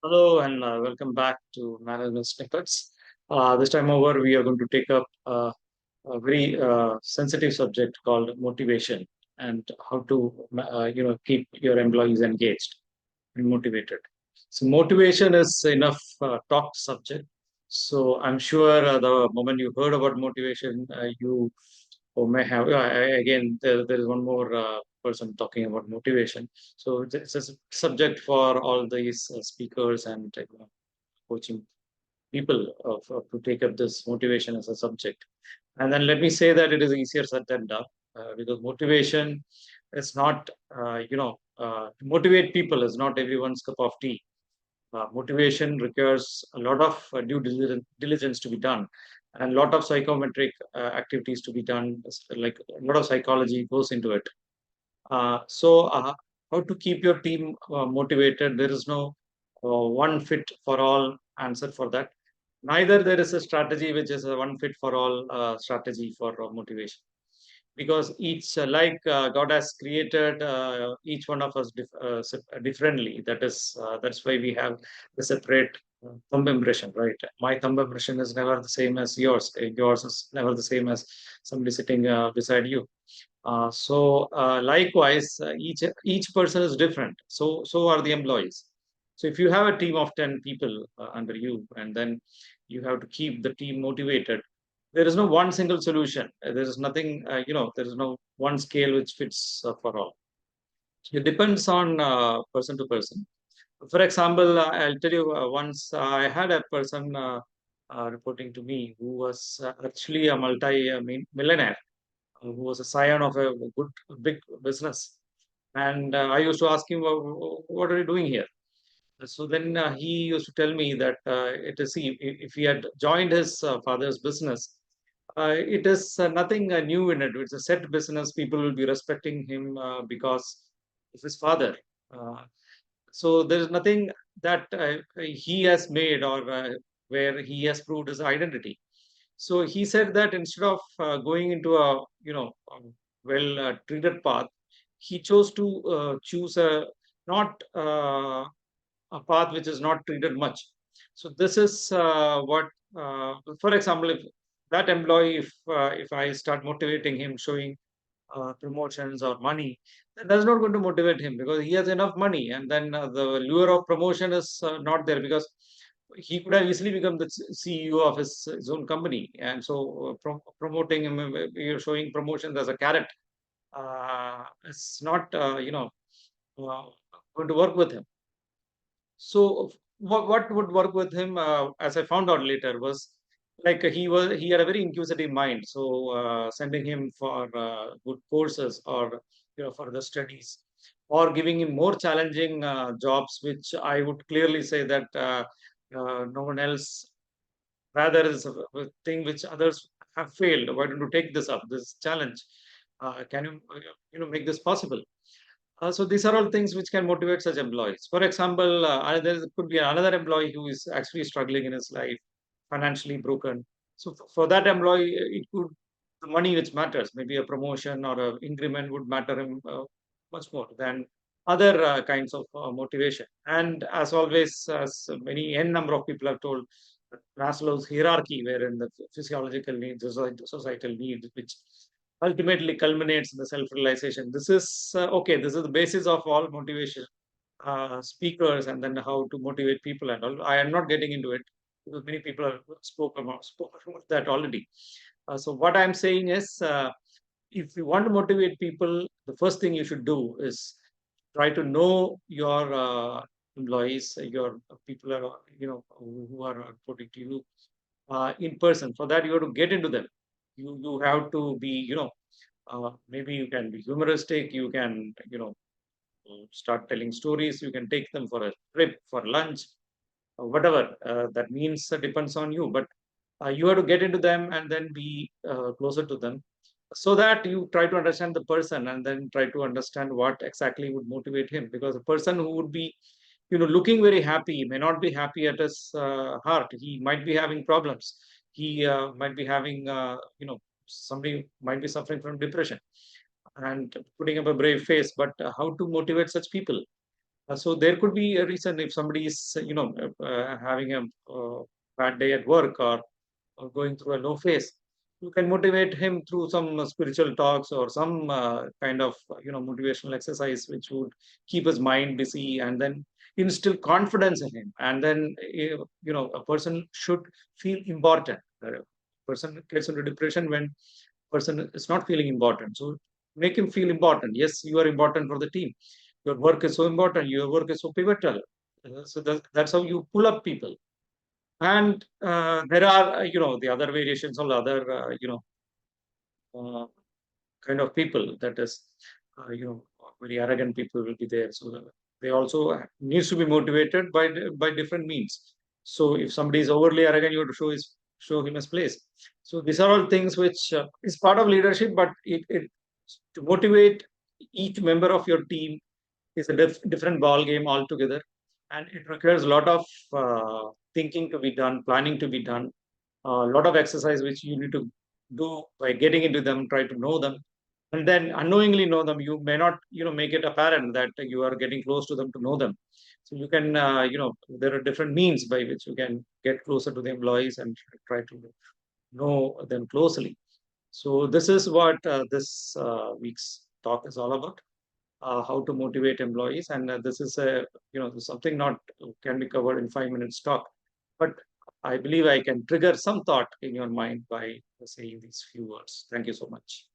Hello and welcome back to Management Snippets. This time over, we are going to take up a very sensitive subject called motivation and how to, keep your employees engaged and motivated. So, motivation is enough talked subject. So, I'm sure the moment you heard about motivation, you or may have again there is one more person talking about motivation. So it's a subject for all these speakers and coaching people to take up this motivation as a subject. And then let me say that it is easier said than done, because motivation is not to motivate people is not everyone's cup of tea. Motivation requires a lot of due diligence to be done and a lot of psychometric activities to be done, like a lot of psychology goes into it. So, how to keep your team motivated? There is no one fit for all answer for that. Neither there is a strategy which is a one fit for all strategy for motivation, because each God has created each one of us differently. That's why we have the separate thumb impression, right? My thumb impression is never the same as yours. Yours is never the same as somebody sitting beside you. Likewise, each person is different. So are the employees. So if you have a team of 10 people under you, and then you have to keep the team motivated, there is no one single solution. There is nothing, there is no one scale which fits for all. It depends on person to person. For example, I'll tell you, once I had a person reporting to me who was actually a millionaire, who was a scion of a good big business. And I used to ask him, "What are you doing here?" So then he used to tell me that it is if he had joined his father's business, it is nothing new in it. It's a set business. People will be respecting him because of his father. Uh, so there is nothing that he has made or where he has proved his identity. So he said that instead of going into a well treated path, he chose to choose a not a path which is not treated much. So this is what, for example, if that employee, if I start motivating him, showing promotions or money, then that's not going to motivate him because he has enough money, and then the lure of promotion is not there, because he could have easily become the CEO of his own company. And so promoting him, you're showing promotions as a carrot, it's not uh, going to work with him. So what would work with him, as I found out later, was like he had a very inquisitive mind. So sending him for good courses, or for the studies, or giving him more challenging jobs, which I would clearly say that no one else, rather is a thing which others have failed. Why don't you take this up, this challenge? Can you make this possible? So these are all things which can motivate such employees. For example, there could be another employee who is actually struggling in his life, financially broken. So for that employee, it could the money which matters, maybe a promotion or an increment would matter him much more than other kinds of motivation. And as always, as many n number of people have told, Maslow's hierarchy, wherein the physiological needs, the societal needs, which ultimately culminates in the self-realization. This is okay. This is the basis of all motivation speakers, and then how to motivate people and all. I am not getting into it because many people have spoken about that already. So what I'm saying is, if you want to motivate people, the first thing you should do is try to know your employees, your people are, who are reporting to you in person. For that, you have to get into them. You have to be, maybe you can be humoristic. You can, start telling stories. You can take them for a trip, for lunch, whatever that means. Depends on you. But you have to get into them and then be closer to them, so that you try to understand the person and then try to understand what exactly would motivate him. Because a person who would be looking very happy may not be happy at his heart. He might be having problems. He might be having somebody might be suffering from depression and putting up a brave face. But how to motivate such people? So there could be a reason if somebody is, having a bad day at work, or going through a low phase, you can motivate him through some spiritual talks, or some kind of motivational exercise, which would keep his mind busy, and then instill confidence in him. And then a person should feel important. A person gets into depression when person is not feeling important. So make him feel important. Yes, you are important for the team. Your work is so important. Your work is so pivotal. So that's how you pull up people. And there are, the other variations, or other, uh, kind of people, that is, very arrogant people will be there. So they also needs to be motivated by different means. So if somebody is overly arrogant, you have to show him his place. So these are all things which is part of leadership, but it to motivate each member of your team is a different ball game altogether, and it requires a lot of thinking to be done, planning to be done, a lot of exercise which you need to do by getting into them, try to know them, and then unknowingly know them. You may not, make it apparent that you are getting close to them to know them. So you can, there are different means by which you can get closer to the employees and try to know them closely. So this is what this week's talk is all about, how to motivate employees. And this is something not can be covered in 5 minutes talk, but I believe I can trigger some thought in your mind by saying these few words. Thank you so much.